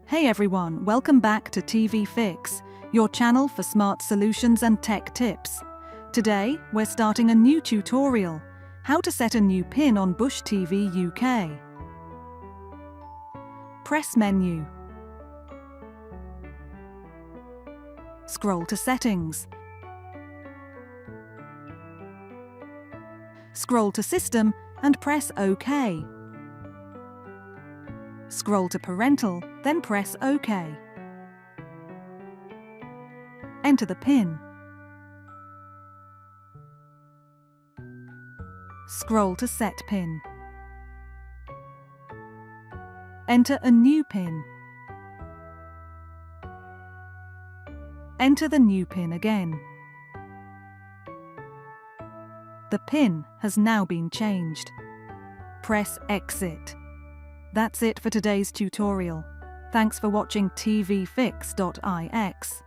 Hey everyone, welcome back to TV Fix, your channel for smart solutions and tech tips. Today, we're starting a new tutorial, how to set a new pin on Bush TV UK. Press Menu. Scroll to Settings. Scroll to System and press OK. Scroll to Parental, then press OK. Enter the PIN. Scroll to Set PIN. Enter a new PIN. Enter the new PIN again. The PIN has now been changed. Press Exit. That's it for today's tutorial. Thanks for watching tvfix.ix.